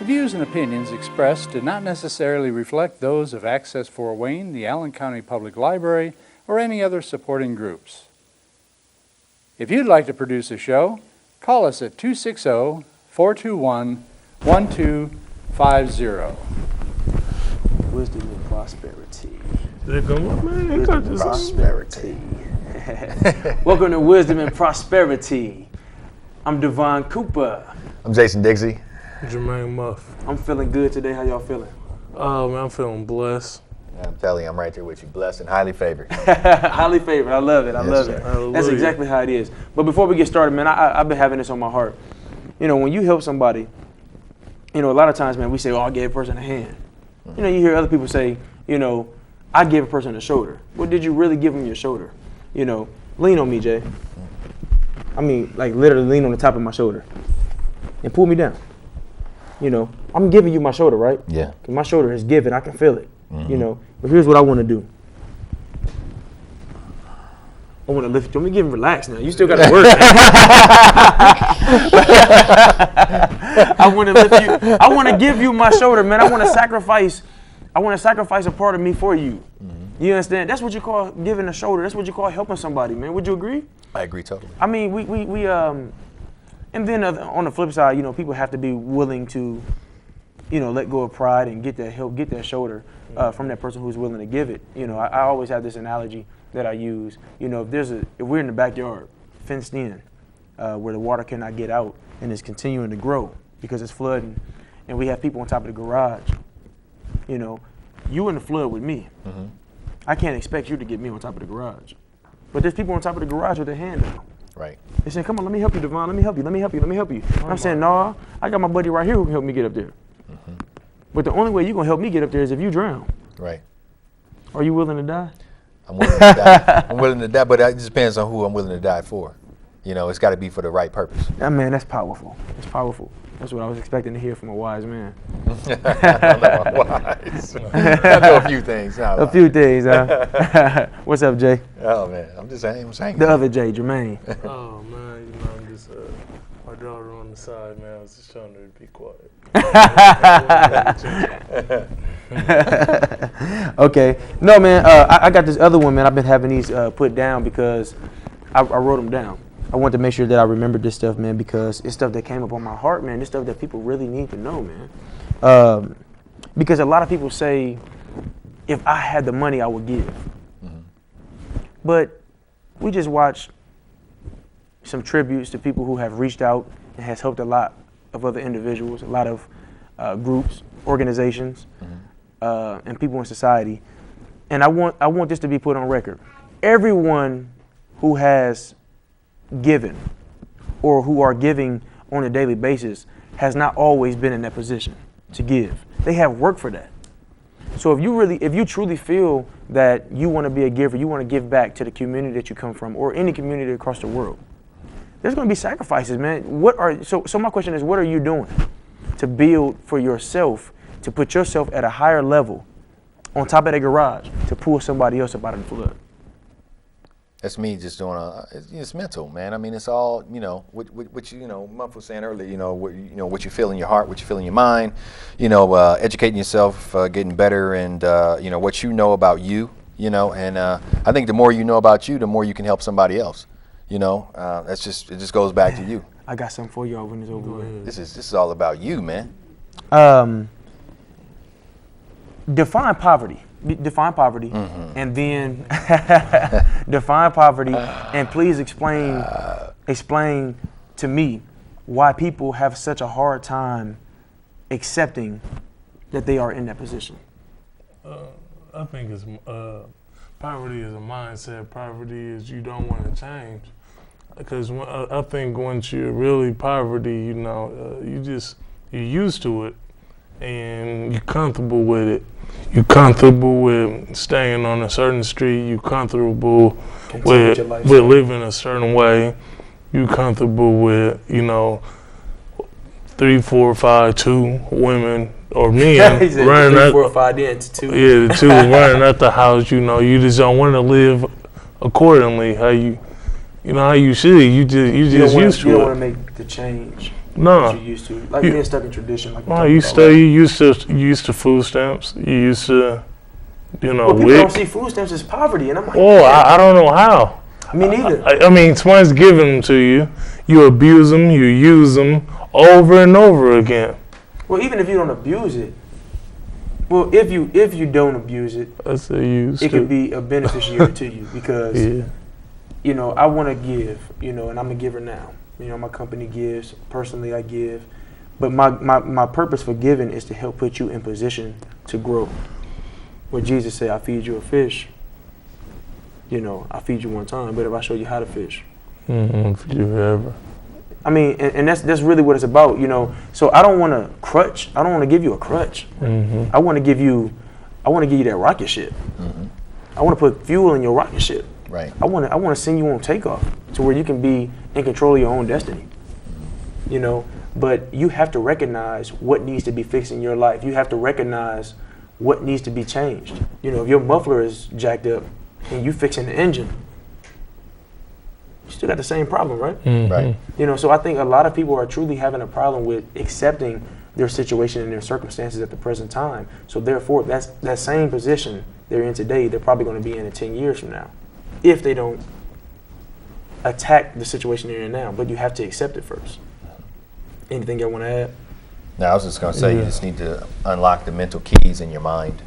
The views and opinions expressed do not necessarily reflect those of Access Fort Wayne, the Allen County Public Library, or any other supporting groups. If you'd like to produce a show, call us at 260-421-1250. Wisdom and prosperity. They come up, man. They got this Prosperity. Welcome to Wisdom and Prosperity. I'm Devon Cooper. I'm Jason Dixie. Jermaine Muff. I'm feeling good today. How y'all feeling? Oh, man, I'm feeling blessed. I'm telling you, I'm right there with you. Blessed and highly favored. Highly favored. I love it. I love it. Hallelujah. That's exactly how it is. But before we get started, man, I've been having this on my heart. You know, when you help somebody, you know, a lot of times, man, we say, oh, I gave a person a hand. You know, you hear other people say, you know, I gave a person a shoulder. Well, did you really give them your shoulder? You know, lean on me, Jay. I mean, like literally lean on the top of my shoulder and pull me down. You know, I'm giving you my shoulder, right? Yeah. 'Cause my shoulder is given. I can feel it. You know, but here's what I want to do. I want to lift you. Let me give him relax now. You still got to work. I want to lift you. I want to give you my shoulder, man. I want to sacrifice. I want to sacrifice a part of me for you. You understand? That's what you call giving a shoulder. That's what you call helping somebody, man. Would you agree? I agree totally. I mean, we and then on the flip side, you know, people have to be willing to, you know, let go of pride and get that help, get that shoulder from that person who's willing to give it. You know, I always have this analogy that I use. You know, if we're in the backyard, fenced in, where the water cannot get out and it's continuing to grow because it's flooding, and we have people on top of the garage. You know, you in the flood with me. I can't expect you to get me on top of the garage. But there's people on top of the garage with their hand out. Right. They say, come on, let me help you, Devon. Let me help you. Let me help you. Let me help you. I'm saying, no, I got my buddy right here who can help me get up there. But the only way you're going to help me get up there is if you drown. Right. Are you willing to die? I'm willing to die. I'm willing to die, but it just depends on who I'm willing to die for. You know, it's got to be for the right purpose. Man, that's powerful. That's powerful. That's what I was expecting to hear from a wise man. I don't know I'm wise. I know a few things. A few things, huh? What's up, Jay? Oh, man. I'm just saying. The other Jay, Jermaine. Oh, man, you know, I'm just, my daughter on the side, man, I was just telling her to be quiet. Okay. No, man, I got this other one, man. I've been having these put down because I wrote them down. I want to make sure that I remember this stuff, man, because it's stuff that came up on my heart, man. It's stuff that people really need to know, man. Because a lot of people say, if I had the money, I would give. But we just watched some tributes to people who have reached out and has helped a lot of other individuals, a lot of groups, organizations, and people in society. And I want this to be put on record. Everyone who has given or who are giving on a daily basis has not always been in that position to give. They have worked for that. So if you truly feel that you want to be a giver, you want to give back to the community that you come from or any community across the world, there's going to be sacrifices, man. So my question is, what are you doing to build for yourself, to put yourself at a higher level on top of the garage to pull somebody else up out of the flood? That's me just doing it's mental, man. I mean, it's all, you know, what you, you know, Muff was saying earlier, you know, what you feel in your heart, what you feel in your mind, you know, educating yourself, getting better, and, you know, what you know about you, you know, and I think the more you know about you, the more you can help somebody else, you know. It just goes back to you. I got something for y'all when it's over with. This is all about you, man. Define poverty. Define poverty, and then define poverty, and please explain to me why people have such a hard time accepting that they are in that position. I think it's poverty is a mindset. Poverty is you don't want to change, because I think once you're really poverty, you know, you're used to it, and you're comfortable with it. You're comfortable with staying on a certain street. You're comfortable with living a certain way. You're comfortable with, you know, 3, 4, 5, 2 women or men running 3, 4, 5, then to 2. Yeah, the 2 running at the house. You know, you just don't want to live accordingly how you you know how you should. You just used to You it. don't want to make the change No. that you used to. Like being stuck in tradition. Like No, you used to food stamps. You used to, you know, Well, people don't WIC. see food stamps as poverty, and I'm like, Oh, I don't know how. me neither. I mean, somebody's giving them to you. You abuse them. You use them over and over again. Well, even if you don't abuse it, well, if you don't abuse it, That's a use. it could be a beneficiary to you because, Yeah. you know, I want to give, you know, and I'm a giver now. You know, my company gives, personally I give, but my purpose for giving is to help put you in position to grow. Where Jesus said, I feed you a fish, you know, I feed you one time, but if I show you how to fish. For you forever. I mean, and that's really what it's about, you know. So I don't want to crutch. I don't want to give you a crutch. I want to give you that rocket ship. I want to put fuel in your rocket ship. Right. I want to send you on takeoff to where you can be in control of your own destiny. You know, but you have to recognize what needs to be fixed in your life. You have to recognize what needs to be changed. You know, if your muffler is jacked up and you fixing the engine, you still got the same problem, right? Right. You know, so I think a lot of people are truly having a problem with accepting their situation and their circumstances at the present time. So therefore, that same position they're in today, they're probably going to be in 10 years from now, if they don't attack the situation they're in now. But you have to accept it first. Anything y'all want to add? Now, I was just going to say, you just need to unlock the mental keys in your mind,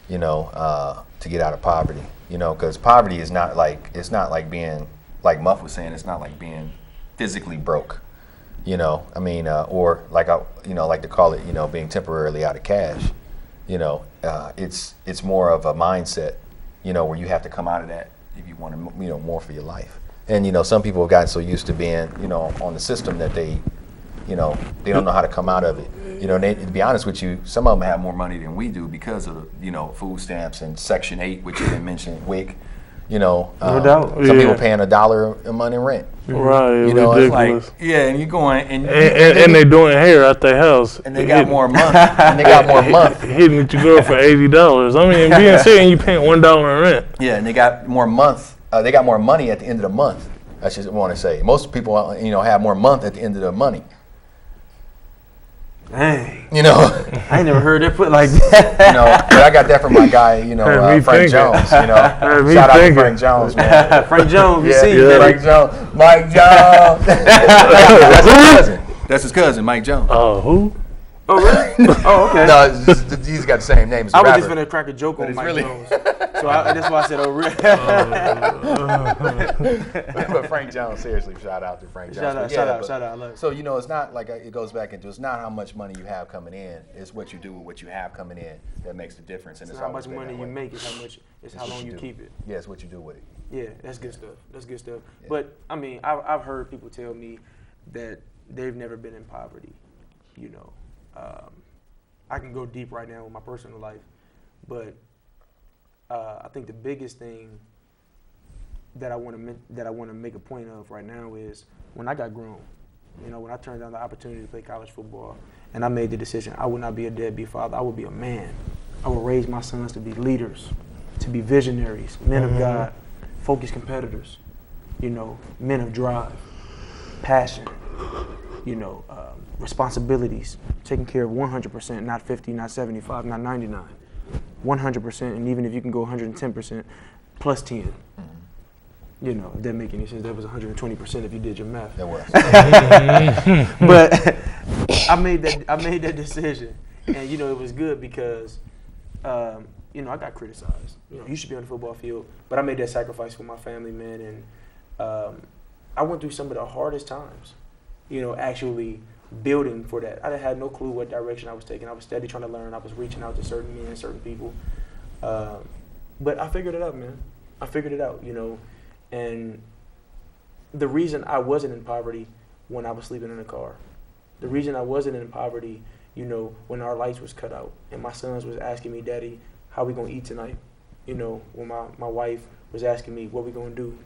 you know, to get out of poverty, you know, because poverty is not like, it's not like being, like Muff was saying, it's not like being physically broke, you know, I mean, or like I, you know, like to call it, you know, being temporarily out of cash, you know, it's more of a mindset, you know, where you have to come out of that if you want to, you know, more for your life. And, you know, some people have gotten so used to being, you know, on the system that they, you know, they don't know how to come out of it. You know, and to be honest with you, some of them have more money than we do because of the, you know, food stamps and Section 8, which you didn't mention, WIC. You know, No doubt. Some people paying $1 a month in rent. Right, You know, ridiculous. it's like, yeah, and you're going and they doing hair at their house. and they got more month. And they got more month. Hitting with your girl for $80. I mean, being serious, you paying $1 in rent. Yeah, and they got more month. They got more money at the end of the month. I just want to say, most people, you know, have more month at the end of the money. Dang. You know, I ain't never heard it put like that. you know, but I got that from my guy, you know, Me Frank thinking. Jones. You know, Me shout out to thinking. Frank Jones, man. Frank Jones, you Yeah, see, yeah, baby. Frank Jones, Mike Jones. That's his cousin. That's his cousin, Mike Jones. Oh, who? Oh, really? Oh, okay. No, it's just, he's got the same name as a I was rapper. just going to crack a joke on it's Mike really- Jones. So that's why I said, oh, really? But Frank Jones, seriously, shout out to Frank Jones. Shout out, But shout yeah, out, but- shout out. I love it. So, you know, it's not like it goes back into, it's not how much money you have coming in, it's what you do with what you have coming in that makes the difference. And It's it's how always much been money that you way. make, it's how long you do. keep it. Yeah, it's what you do with it. Yeah, that's good stuff. That's good stuff. Yeah. But, I mean, I've heard people tell me that they've never been in poverty, you know. I can go deep right now with my personal life, but I think the biggest thing that I want to make a point of right now is when I got grown, you know, when I turned down the opportunity to play college football, and I made the decision I would not be a deadbeat father. I would be a man. I would raise my sons to be leaders, to be visionaries, men of God, focused competitors, you know, men of drive, passion, you know, responsibilities, taking care of 100%, not 50, not 75, not 99, 100%, and even if you can go 110%, plus 10. You know, if that make any sense, that was 120% if you did your math. That was. But I made that decision, and you know, it was good because, you know, I got criticized. You know, you should be on the football field, but I made that sacrifice for my family, man, and I went through some of the hardest times. You know, actually building for that. I had no clue what direction I was taking. I was steady trying to learn. I was reaching out to certain men, certain people, but I figured it out, man. I figured it out, you know, and the reason I wasn't in poverty when I was sleeping in a car, the reason I wasn't in poverty, you know, when our lights was cut out and my sons was asking me, Daddy, how we gonna eat tonight? You know, when my wife was asking me, what we gonna do?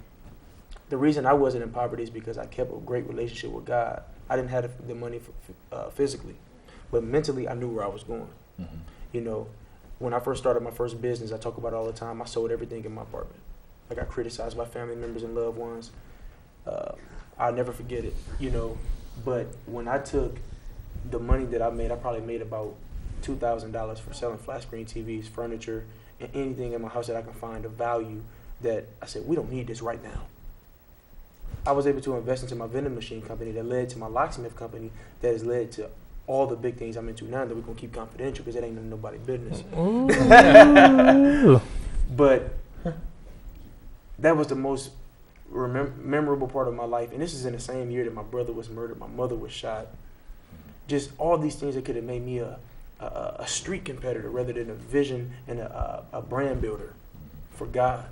The reason I wasn't in poverty is because I kept a great relationship with God. I didn't have the money physically, but mentally I knew where I was going. Mm-hmm. You know, when I first started my first business, I talk about it all the time, I sold everything in my apartment. I got criticized by family members and loved ones. I'll never forget it, you know. But when I took the money that I made, I probably made about $2,000 for selling flat screen TVs, furniture, and anything in my house that I can find of value that I said, we don't need this right now. I was able to invest into my vending machine company that led to my locksmith company that has led to all the big things I'm into now that we're going to keep confidential because it ain't nobody's business. But that was the most memorable part of my life. And this is in the same year that my brother was murdered, my mother was shot. Just all these things that could have made me a street competitor rather than a vision and a brand builder for God,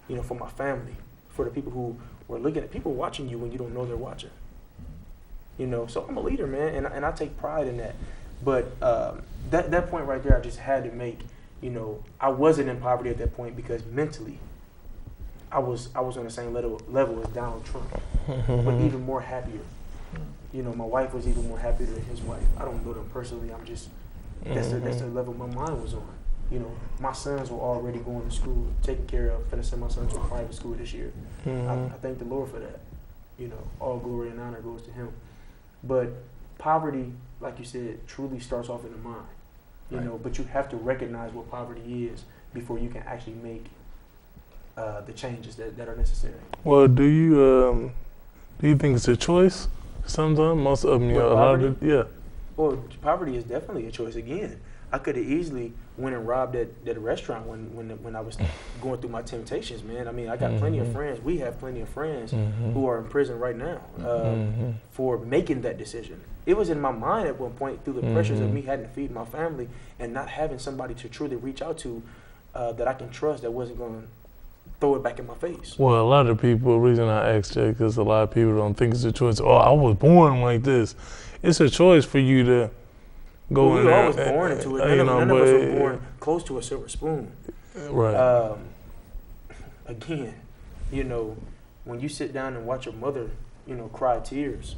you know, for my family, for the people who were looking at people watching you when you don't know they're watching. You know, so I'm a leader, man, and I take pride in that. But that point right there, I just had to make. You know, I wasn't in poverty at that point because mentally, I was on the same level as Donald Trump, but even more happier. You know, my wife was even more happier than his wife. I don't know them personally. I'm just that's the level my mind was on. You know, my sons were already going to school, taken care of. Finna send my son to a private school this year. I thank the Lord for that. You know, all glory and honor goes to Him. But poverty, like you said, truly starts off in the mind. You know, but you have to recognize what poverty is before you can actually make the changes that are necessary. Well, do you think it's a choice? Sometimes, most of them, a lot of it, yeah. Well, poverty is definitely a choice. Again, I could have easily went and robbed that restaurant when I was going through my temptations, man. I mean, I got plenty of friends. We have plenty of friends who are in prison right now for making that decision. It was in my mind at one point through the pressures of me having to feed my family and not having somebody to truly reach out to that I can trust that wasn't going to throw it back in my face. Well, a lot of people, the reason I asked that, because a lot of people don't think it's a choice. Oh, I was born like this. It's a choice for you to go in there. We were always born into it. None of us were born close to a silver spoon. Right. Again, you know, when you sit down and watch your mother, you know, cry tears,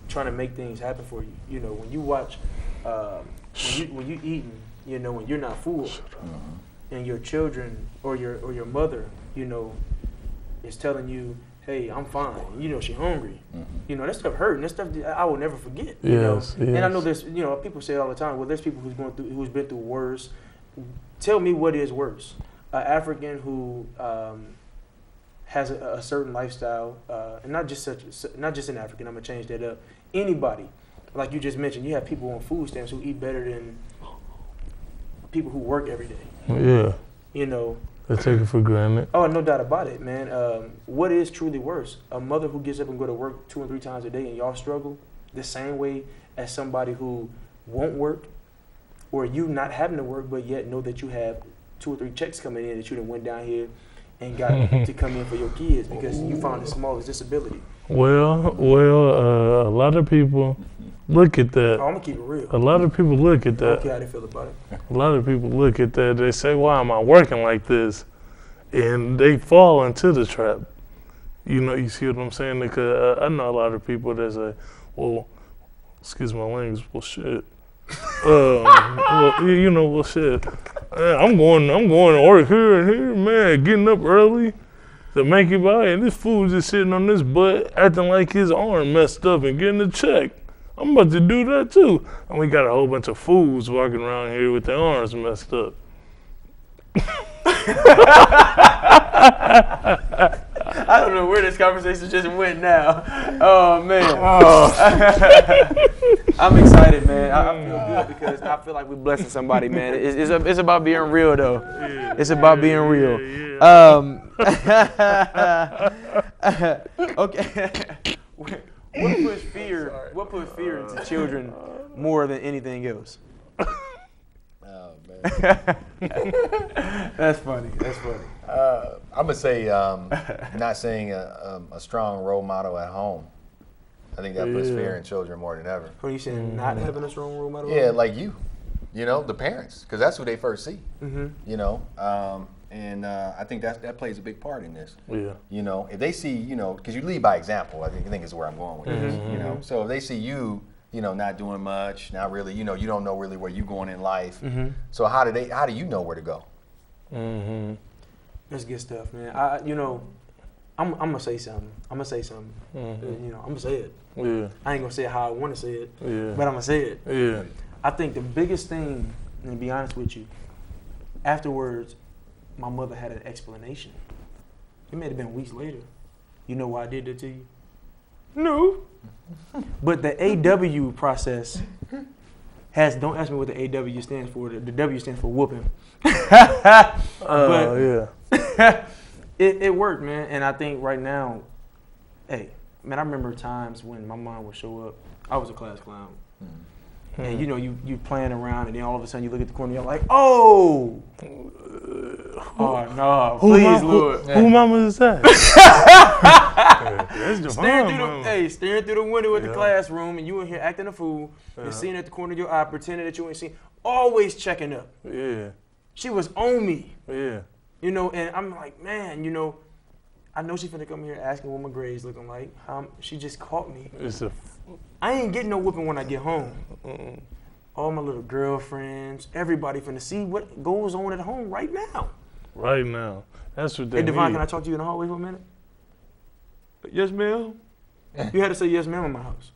trying to make things happen for you. You know, when you watch, when you eating, you know, when you're not full, and your children or your mother, you know, is telling you, hey, I'm fine. You know, she's hungry. You know, that stuff hurt, and that stuff I will never forget. You know, and I know there's, you know, people say it all the time. Well, there's people who's been through worse. Tell me what is worse: an African who has a certain lifestyle, and not just an African. I'm gonna change that up. Anybody, like you just mentioned, you have people on food stamps who eat better than people who work every day. Yeah. You know. They take it for granted. Oh, no doubt about it, man. What is truly worse? A mother who gets up and go to work 2 and 3 times a day and y'all struggle the same way as somebody who won't work, or you not having to work but yet know that you have 2 or 3 checks coming in that you done went down here and got to come in for your kids because you found the smallest disability. Well, a lot of people look at that. Oh, I'm gonna keep it real. A lot of people look at that. I don't care how they feel about it. A lot of people look at that. They say, "Why am I working like this?" And they fall into the trap. You know, you see what I'm saying? Because I know a lot of people that say, "Well, excuse my language, well, shit." Well, you know, well, shit. I'm going to work here and here, man. Getting up early to make it by, and this fool just sitting on this butt, acting like his arm messed up and getting a check. I'm about to do that too. And we got a whole bunch of fools walking around here with their arms messed up. I don't know where this conversation just went now. Oh, man. Oh. I'm excited, man. I feel good because I feel like we're blessing somebody, man. It's about being real, though. Yeah, it's about being real. Okay. What puts fear into children more than anything else? Oh, man. That's funny. I'm going to say not saying a strong role model at home. I think that puts fear in children more than ever. When you saying not having a strong role model? Yeah, like you know, the parents, because that's who they first see, you know. And I think that plays a big part in this. Yeah. You know, if they see, you know, because you lead by example, I think is where I'm going with this, you know. So if they see you, you know, not doing much, not really, you know, you don't know really where you're going in life. So how do you know where to go? That's good stuff, man. You know, I'm gonna say something. I'm gonna say something. You know, I'm gonna say it. Yeah. I ain't gonna say it how I want to say it, Yeah. but I'm gonna say it. Yeah. I think the biggest thing, and to be honest with you, afterwards, my mother had an explanation. It may have been weeks later. You know why I did that to you? No. But the AW process don't ask me what the AW stands for. The W stands for whooping. Yeah. It worked, man. And I think right now, hey, man, I remember times when my mom would show up. I was a class clown. And you know, you playing around, and then all of a sudden you look at the corner, and you're like, oh no, please, Lord. Who mama is that? That's Devon staring through the window at the classroom, and you in here acting a fool, and seeing at the corner of your eye, pretending that you ain't seen, always checking up. Yeah. She was on me. Yeah. You know, and I'm like, man, you know, I know she's finna come here asking what my grades looking like. She just caught me. I ain't getting no whipping when I get home. All my little girlfriends, everybody finna see what goes on at home right now. Right now. That's what they Hey, Devon, need. can I talk to you in the hallway for a minute? Yes, ma'am. You had to say yes, ma'am in my house.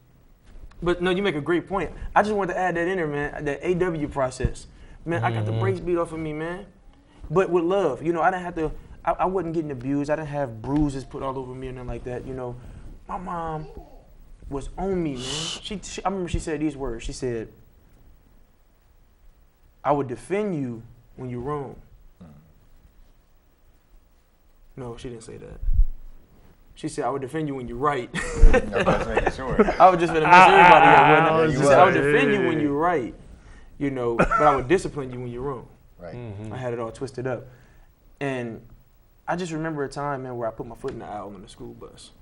But no, you make a great point. I just wanted to add that in there, man, that AW process. Man, I got the brakes beat off of me, man. But with love, you know, I didn't have to, I wasn't getting abused. I didn't have bruises put all over me or nothing like that. You know, my mom was on me, man. I remember she said these words. She said, I would defend you when you're wrong. No, she didn't say that. She said, I would defend you when you're right. I was just going to mess everybody up, wasn't I? She said, I would defend you when you're right, you know, but I would discipline you when you're wrong. Right. I had it all twisted up. And I just remember a time, man, where I put my foot in the aisle on the school bus.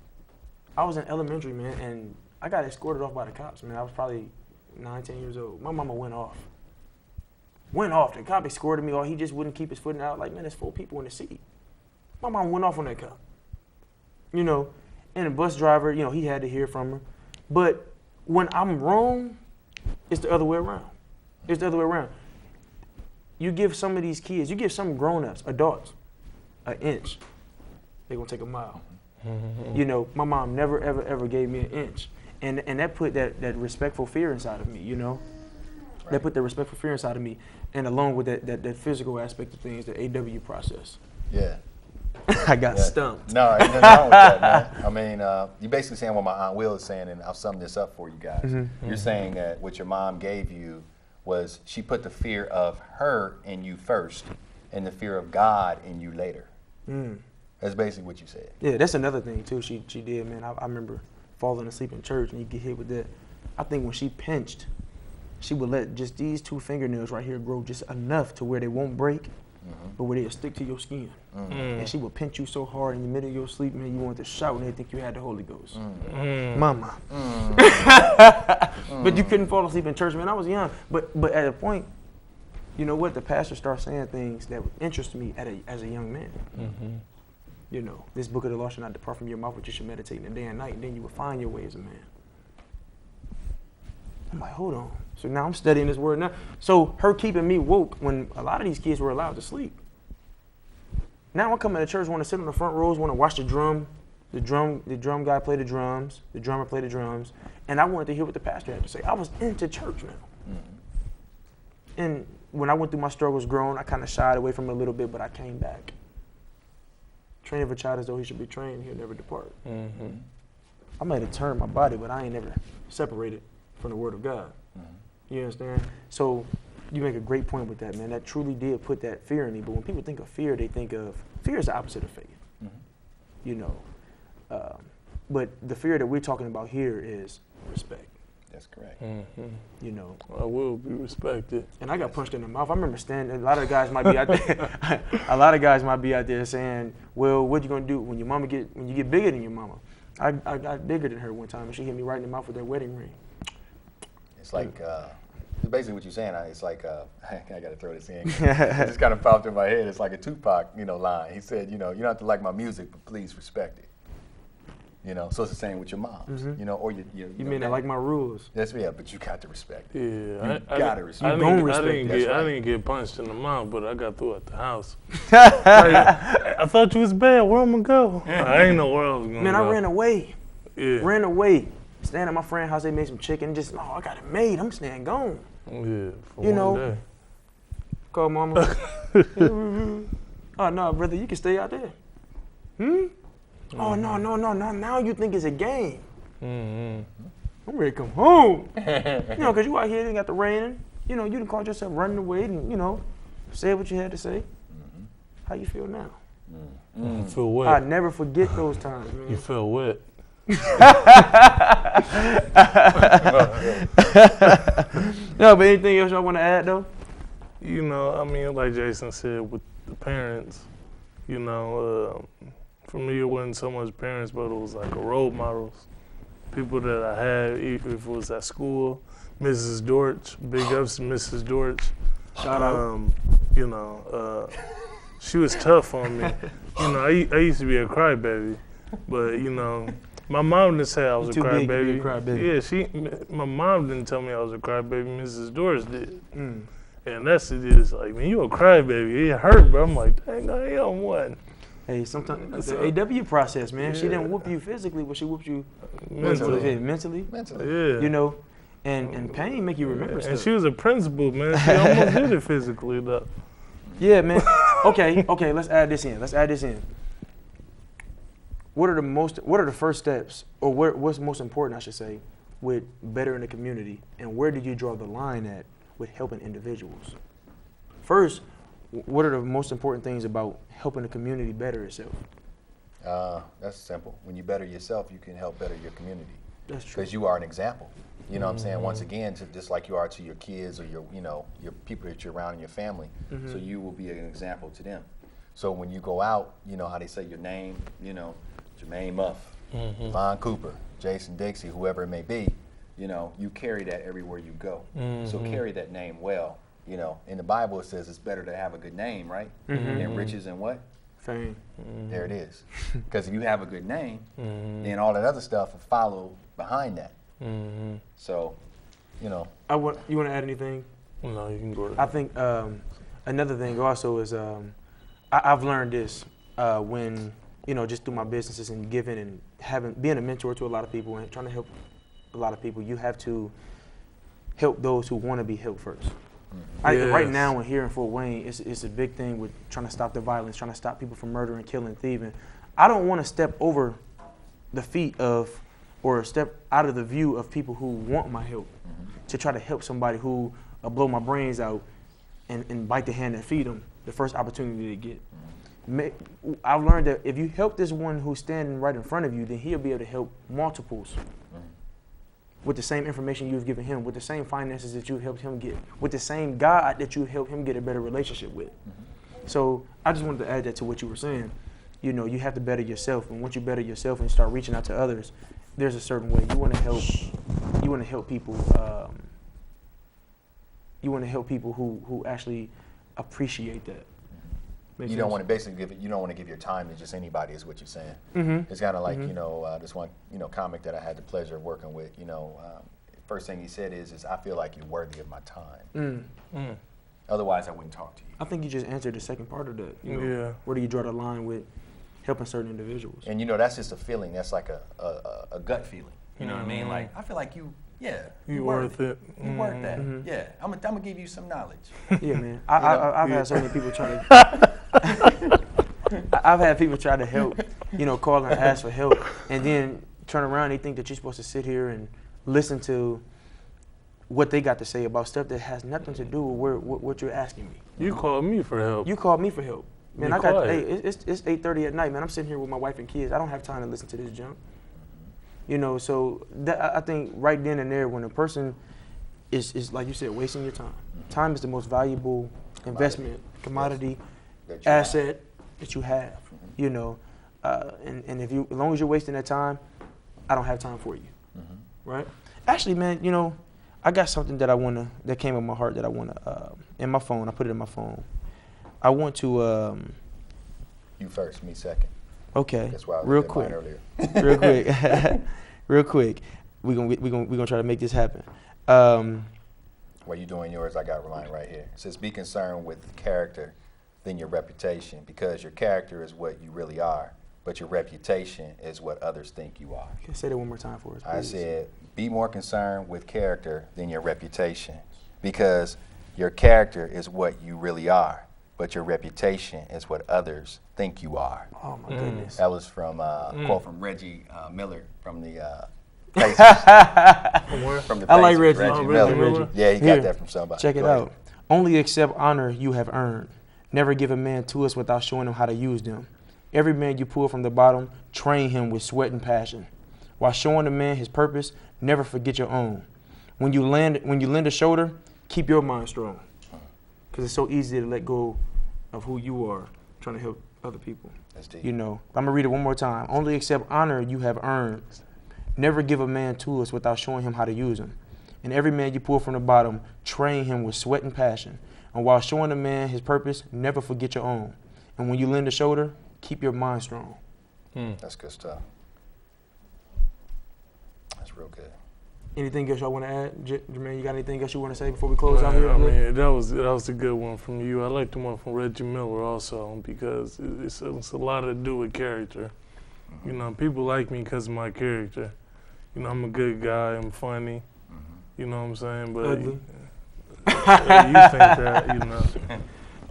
I was in elementary, man, and I got escorted off by the cops, man. I was probably 9, 10 years old. My mama went off. The cop escorted me, or he just wouldn't keep his foot in the aisle. Like, man, there's 4 people in the seat. My mom went off on that cop. You know, and the bus driver, you know, he had to hear from her. But when I'm wrong, it's the other way around. It's the other way around. You give some of these kids, you give some grown-ups, adults, an inch, they're going to take a mile. You know, my mom never, ever, ever gave me an inch. And that put that respectful fear inside of me, you know? Right. That put the respectful fear inside of me. And along with that physical aspect of things, the AW process. Yeah. I got stumped. No, nothing wrong with that, man. I mean, you're basically saying what my Aunt Will is saying, and I'll sum this up for you guys. You're saying that what your mom gave you was she put the fear of her in you first and the fear of God in you later. That's basically what you said. Yeah, that's another thing, too, she did, man. I remember falling asleep in church, and you get hit with that. I think when she pinched, she would let just these 2 fingernails right here grow just enough to where they won't break, but where they'll stick to your skin. And she would pinch you so hard in the middle of your sleep, man, you wanted to shout and they think you had the Holy Ghost. Mama. But you couldn't fall asleep in church, man. I was young. But at a point, you know what? The pastor started saying things that would interest me as a young man. You know, this book of the law should not depart from your mouth, but you should meditate in the day and night, and then you will find your way as a man. I'm like, hold on. So now I'm studying this word now. So her keeping me woke when a lot of these kids were allowed to sleep. Now I come into church, want to sit on the front rows, want to watch the drum guy play the drums, the drummer play the drums, and I wanted to hear what the pastor had to say. I was into church now. And when I went through my struggles growing, I kind of shied away from it a little bit, but I came back. Train of a child as though he should be trained, he'll never depart. I might have turned my body, but I ain't never separated from the word of God. You understand? So you make a great point with that, man. That truly did put that fear in me. But when people think of fear, they think of fear is the opposite of faith. You know, but the fear that we're talking about here is respect. That's correct. You know, I will be respected. And I got punched in the mouth. I remember standing. A lot of guys might be out there. A lot of guys might be out there saying, "Well, what you gonna do when you get bigger than your mama?" I got bigger than her one time, and she hit me right in the mouth with that wedding ring. It's like, basically what you're saying, it's like, I got to throw this in. It just kind of popped in my head. It's like a Tupac, line. He said, you don't have to like my music, but please respect it. You know, so it's the same with your moms. You know, or your You mean I like my rules? That's but you got to respect. Yeah, You gotta respect. I didn't get punched in the mouth, but I got through at the house. Like, I thought you was bad. Where I'm gonna go? I ain't know where I was gonna go. Man, I ran away. Yeah. Ran away. Staying at my friend's house, they made some chicken. Just, I got it made. I'm staying gone. Yeah, for You know, one day. Call mama. Oh, no, brother, you can stay out there. Oh, no. Now you think it's a game. I'm ready to come home. Because you out here, you got the rain. You done caught yourself running away and, said what you had to say. How you feel now? You feel wet. I never forget those times, man. You feel wet. No, but anything else y'all want to add, though? I mean, like Jason said, with the parents, for me, it wasn't so much parents, but it was like role models. People that I had, if it was at school, Mrs. Dortch, big ups to Mrs. Dortch. Shout out. She was tough on me. I used to be a crybaby, but my mom didn't say I was a crybaby. My mom didn't tell me I was a crybaby. Mrs. Dortch did. And that's it. Is like, man, you a crybaby. It hurt, bro. I'm like, dang, I am one. Hey, sometimes the AW process, man. Yeah. She didn't whoop you physically, but she whooped you mentally. Yeah. And pain make you remember stuff. And she was a principal, man. She almost did it physically, though. Yeah, man. Okay. Let's add this in. What are the first steps, or what's most important, I should say, with bettering the community, and where did you draw the line at with helping individuals? First, what are the most important things about helping the community better itself? That's simple. When you better yourself, you can help better your community. That's true. Because you are an example. You know what I'm saying? Once again, just like you are to your kids or your people that you're around in your family. So you will be an example to them. So when you go out, you know how they say your name, Jermaine Muff, Devon Cooper, Jason Dixie, whoever it may be, you carry that everywhere you go. So carry that name well. In the Bible it says it's better to have a good name, right? Than riches and what? Fame. There it is. Because if you have a good name, then all that other stuff will follow behind that. So, you want to add anything? No, you can go ahead. I think another thing also is I've learned this when, just through my businesses and giving and being a mentor to a lot of people and trying to help a lot of people, you have to help those who want to be helped first. Right now, when here in Fort Wayne, it's a big thing with trying to stop the violence, trying to stop people from murdering, killing, thieving. I don't want to step over the feet of, or step out of the view of people who want my help to try to help somebody who blow my brains out and bite the hand that feed them the first opportunity to get. I've learned that if you help this one who's standing right in front of you, then he'll be able to help multiples with the same information you've given him, with the same finances that you helped him get, with the same God that you helped him get a better relationship with. So I just wanted to add that to what you were saying. You have to better yourself, and once you better yourself and start reaching out to others, there's a certain way you want to help. You want to help people. You want to help people who actually appreciate that. you don't want to basically you don't want to give your time to just anybody, is what you're saying. It's kind of like this one comic that I had the pleasure of working with. First thing he said is I feel like you're worthy of my time. Otherwise, I wouldn't talk to you. I think you just answered the second part of that. Yeah. Where do you draw the line with helping certain individuals? And that's just a feeling. That's like a gut feeling. You know what I mean? Like, I feel like you worth it. You worth that. Yeah, I'm gonna give you some knowledge. Yeah, man. I've had so many people try to. I've had people try to help, call and ask for help, and then turn around. They think that you're supposed to sit here and listen to what they got to say about stuff that has nothing to do with what you're asking me. You called me for help. You called me for help. Man, it's 8:30 at night, man. I'm sitting here with my wife and kids. I don't have time to listen to this junk. So that, I think right then and there, when a person is like you said, wasting your time. Time is the most valuable investment, commodity, asset that you have. And if as long as you're wasting that time, I don't have time for you. Right? Actually, man, I got something that came in my heart that I wanna in my phone. I put it in my phone. I want to. You first, me second. Okay. That's why I was Real in quick. mine earlier. Real quick. Real quick. We're gonna try to make this happen. While you're doing yours, I got mine right here. It says, be concerned with character than your reputation, because your character is what you really are, but your reputation is what others think you are. Can you say that one more time for us, please? I said, be more concerned with character than your reputation, because your character is what you really are, but your reputation is what others think you are. Oh my goodness. That was from a quote from Reggie Miller from the From where? from the I like Pacers, Reggie. Miller. Reggie. Yeah, he Here, got that from somebody. Check it Go ahead. out. Only accept honor you have earned. Never give a man to us without showing him how to use them. Every man you pull from the bottom, train him with sweat and passion. While showing a man his purpose, never forget your own. When you lend a shoulder, keep your mind strong. Because it's so easy to let go of who you are, trying to help other people. That's deep. You know, I'm gonna read it one more time. Only accept honor you have earned. Never give a man to us without showing him how to use him. And every man you pull from the bottom, train him with sweat and passion. And while showing a man his purpose, never forget your own. And when you lend a shoulder, keep your mind strong. That's good stuff. That's real good. Anything else y'all want to add? Jermaine, you got anything else you want to say before we close out here? I mean, that was a good one from you. I like the one from Reggie Miller also, because it's a lot to do with character. You know, people like me because of my character. You know, I'm a good guy. I'm funny. You know what I'm saying? But Ugly. You think that, you know.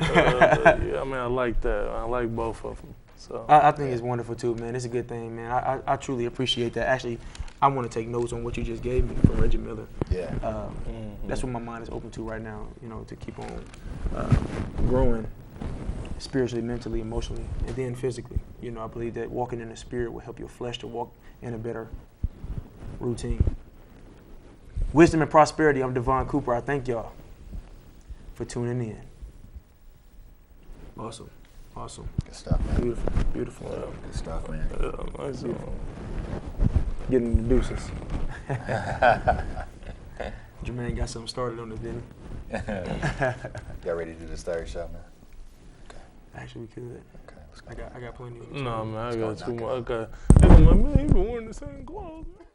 Yeah, I mean, I like that. I like both of them. So I think it's wonderful too, man. It's a good thing, man. I truly appreciate that. Actually, I want to take notes on what you just gave me from Reggie Miller. Yeah. That's what my mind is open to right now, you know, to keep on growing spiritually, mentally, emotionally, and then physically. You know, I believe that walking in the spirit will help your flesh to walk in a better routine. Wisdom and prosperity. I'm Devon Cooper. I thank y'all for tuning in. Awesome. Good stuff, man. Beautiful. Good stuff, man. nice. Getting the deuces. Jermaine got something started on this, didn't Y'all ready to do this third shot, man? he? Actually, we could. Okay, let's go. I got plenty of No, man, I got Let's too go much. knock I got. Man, you been wearing the same clothes, man.